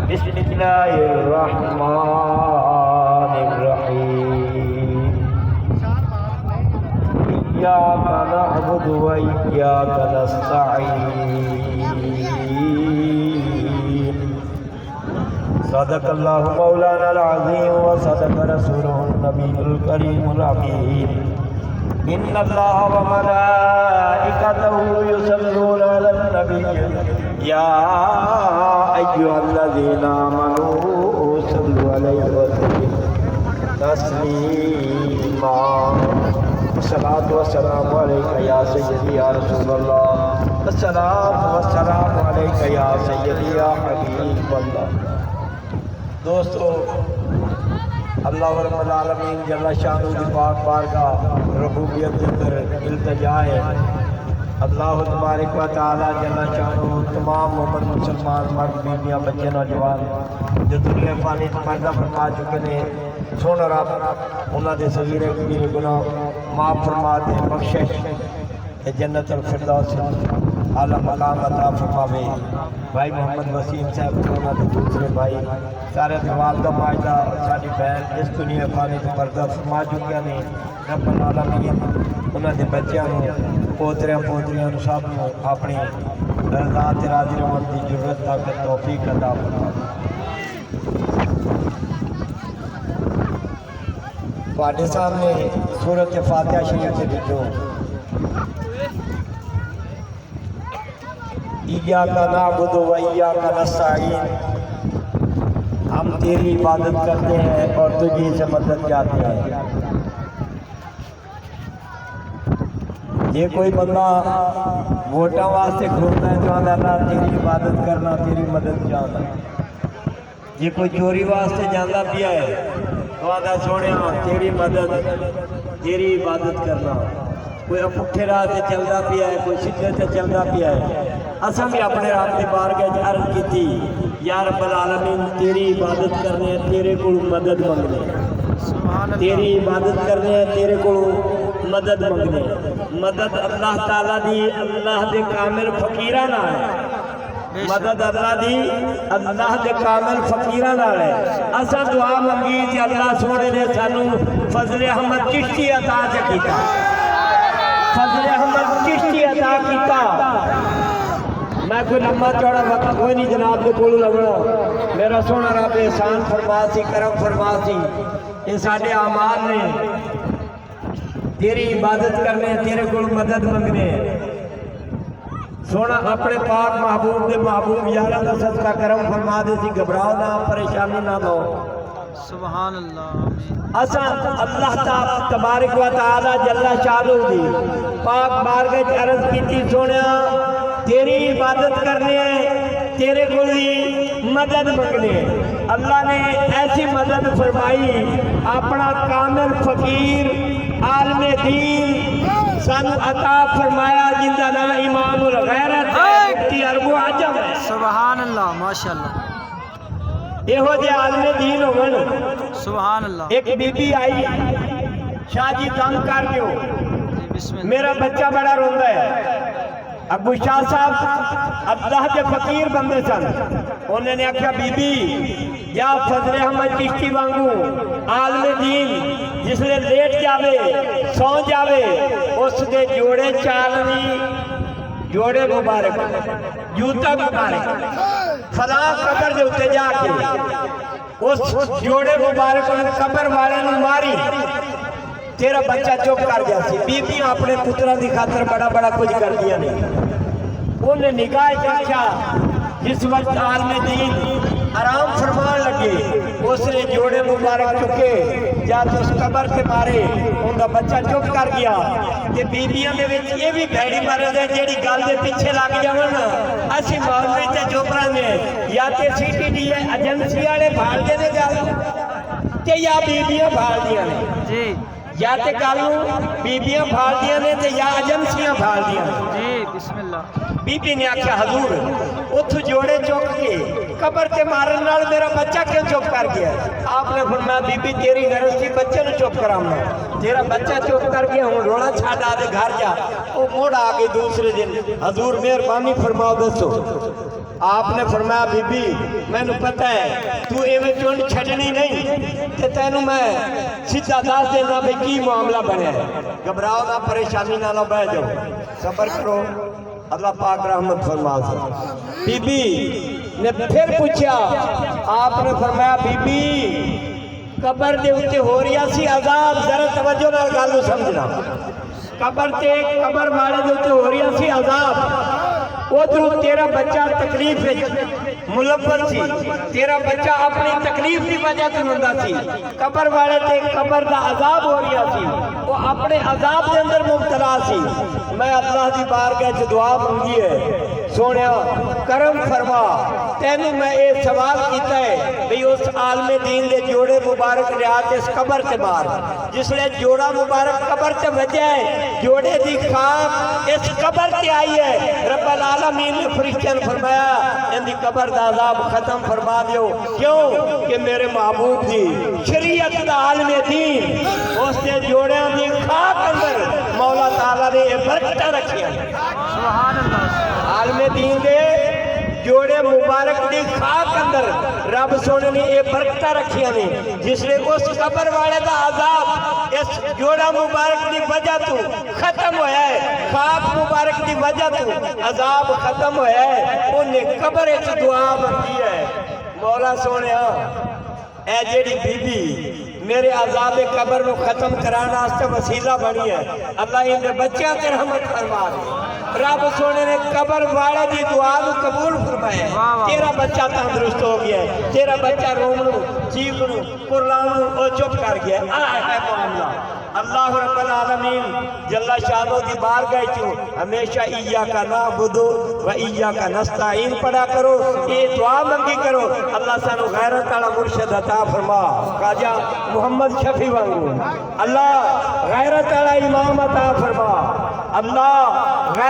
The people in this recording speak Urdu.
بسم اللہ الرحمن الرحیم ایاک نعبد و ایاک نستعین صدق اللہ مولانا العظیم و صدق رسولہ النبی الکریم الامین ان اللہ و ملائکتہ یصلون علی النبی یا ایھا الذین آمنوا صلوا علیہ وسلم تسلیما الصلاۃ والسلام علیک یا سیدی یا رسول اللہ الصلاۃ والسلام علیک یا سیدی یا حبیب اللہ۔ دوستو، اللہ رب العالمین جل شانہ دی پاک بارگاہ ربوبیت کے اندر التجا ہے۔ اللہ تبارک و تعالی جل شانہ تمام مومن مسلمان مرد بیویاں بچے نوجوان جو دنیا فانی پردہ فرما چکے ہیں، سونا رب انہاں دے صغیرے کبیرے گناہ معاف فرما دے، بخشش جنت الفردوس اعلی مقام عطا فرماوے۔ بھائی محمد وسیم صاحب انہاں دے دوسرے بھائی سارے والدہ ماجدہ ساری بہن اس دنیا فانی تو پردہ فرما چکے ہیں۔ رب العالمین انہاں دے بچیاں نوں پوتریاں پوتریاں نوں سب نوں اپنی رضا تے راضی رہن دی ضرورت طاقت توفیق عطا فرماوے۔ تواڈے سامنے سورۃ فاتحہ شریف کے وچوں ایاک نعبد و ایاک نستعین، ہم تیری عبادت کرتے ہیں اور تجھی سے مدد چاہتے ہیں۔ یہ کوئی بندہ ووٹاں واسطے کھڑوتا ہے تو اللہ تیری عبادت کرنا، تیری مدد چاہنا۔ یہ کوئی چوری واسطے جانا پیا ہے تو آدھا سونے تیری مدد، تیری عبادت کرنا۔ کوئی پٹھے راہ سے چلتا پیا ہے، کوئی سیدھے سے چلتا پیا ہے۔ اساں بھی اپنے رب کی بارگاہ وچ عرض کیتی، یا رب العالمین تیری عبادت کرنے ہیں، تیرے کو مدد منگنے ہیں، تیری عبادت کرنے ہیں، تیرے کو مدد منگنے ہیں۔ مدد اللہ تعالیٰ دی اللہ دے کامل فقیراں نال ہے، مدد اللہ دی اللہ دے کامل فقیراں نال ہے۔ اساں دعا منگی تے اللہ سونے نے سانو فضل احمد چشتی عطا کیتا، فضل احمد چشتی عطا کیتا۔ میں کوئی لمبا چوڑا وقت کوئی نہیں جناب کے کول لگنا، میرا سونا رب احسان فرما سی، کرم فرما سی۔ یہ سارے اعمال نے تیری عبادت کرنے، تیرے کو مدد منگنے۔ سونا اپنے پاک محبوب دے محبوب یاراں دا صدقہ کرم فرما دے سی، گھبراؤ نہ، پریشانی نہ ہو۔ سبحان اللہ۔ اساں اللہ تعالی تبارک و تعالی جل شانہ دی پاک بارگاہ وچ عرض کیتی، سونیا تیری عبادت کرنے ہیں، تیرے کو مدد منگنے۔ اللہ نے ایسی مدد فرمائی، اپنا کامل فقیر عالم دین سانو عطا فرمایا، جن کا نام امام الغیرت مفتی عرب و عجم ہے۔ سبحان اللہ، ماشاءاللہ۔ یہ ہو جائے عالم دین ہو گئے۔ سبحان اللہ۔ ایک بی بی آئی، شاہ جی تنگ کر دیو، بسم اللہ۔ میرا بچہ بڑا روندا ہے۔ ابو شاہ صاحب اللہ کے فقیر بندے سن، انہوں نے آکھیا بی بی یا فضل احمد چشتی وانگو عالم دین جس نے لیٹ جاوے سو جاوے اس دے جوڑے چالنی، جوڑے مبارک، جوتا مبارک فلاں قبر دے اتے جا کے اس جوڑے مبارک نے قبر والے نے ماری، تیرا بچہ چپ کر گیا سی۔ بی بی اپنے پترہ دی خاطر بڑا بڑا کچھ کر دیا نہیں۔ انہیں نگاہ چاچا جس وقت عالم دین آرام فرمان لگے، اس نے جوڑے مبارک چکے جا تو اس قبر کے مارے، ان کا بچہ چپ کر گیا۔ کہ بیبیاں میں یہ بھی بھیڑی مرد ہے جیڑی گل دے پیچھے لگ جاون، اسی مولوی تے چوپڑا نے یا تے سی ٹی ڈی ایجنسی والے بھال دے نے گل تے یا بیبیاں بھال دیاں نے، جی یا تے گل بیبیاں بھال دیاں نے تے یا ایجنسیاں بھال دیاں نے۔ جی بسم اللہ۔ بی بی نے آکھیا حضور اتھو جوڑے چک کے قبر تے مارن نال میرا بچہ کیوں چپ کر گیا؟ آپ نے فرمایا بی بی تیری غرض تھی بچے نو چپ کراؤنا، تیرا بچہ چپ کر گیا ہوں رونا چھاڑ آدھے گھر جا۔ وہ موڑ آگے دوسرے دن، حضور مہربانی فرماؤ دسو آپ نے فرمایا بی بی مینوں پتہ ہے تو ایویں چونڈ چھڈنی نہیں تے تینوں میں سیدھا دس دینا بھی کی معاملہ بنیا ہے گھبراؤ نہ پریشانی نہ لو بیٹھ جاؤ صبر کرو اللہ پاک رحمت فرما دے بی بی نے پھر پوچھا آپ نے فرمایا بی بی قبر دے اتے ہو رہا سی عذاب ذرا توجہ نال گل نوں سمجھنا قبر تے قبر والے دے اتے ہو رہا سی عذاب ادھر تیرا بچہ تکلیف ملبس سی تیرا بچہ اپنی تکلیف کی وجہ سے ہوندا سی قبر والے تے قبر دا عذاب ہو رہا سی وہ اپنے عذاب دے اندر مبتلا سی میں اللہ دی بارگاہ وچ دعا منگی ہے سونیا کرم فرما تینوں میں یہ سوال کیتا ہے بھئی اس عالم دین دے جوڑے مبارک ریاض اس قبر سے باہر جس لئے جوڑا مبارک قبر سے وجہ ہے جوڑے دی خاک اس قبر سے آئی ہے رب العالمین نے فرشتوں نے فرمایا ان دی قبر دا عذاب ختم فرما دیو کیوں کہ میرے محبوب دی شریعت دا عالم دین اس نے جوڑے دی خاک اندر مولا تعالیٰ نے برکتہ رکھی ہے سبحان اللہ عالم دین دے جوڑے مبارک دی خاک اندر رب سونے نے یہ برکتہ رکھیا نے جس نے اس قبر والے دا عذاب اس جوڑا مبارک دی وجہ تو ختم ہویا ہے خاک مبارک دی وجہ تو عذاب ختم ہویا ہے انہیں قبر اس دعا منگی ہے مولا سونے اے جیڑی بی بی میرے عذاب قبر نو ختم کرانا آستے وسیلہ بنی ہے اللہ ان دے بچیاں تے رحمت فرما دے رب سونے نے قبر والے دی دعا نو قبول فرمایا تیرا بچہ تندرست ہو گیا ہے تیرا بچہ رومنو چیخنو قرلانو اور چپ کر گیا ہے ہے معاملہ اللہ رب العالمین جل شانو دی بارگاہ چوں ہمیشہ ایاکا نعبدو و ایاکا نستعین پڑھا کرو یہ دعا منگی کرو اللہ سانو غیرت والا مرشد عطا فرما خواجہ محمد شفیع وانگو اللہ غیرت والا امام عطا فرما اللہ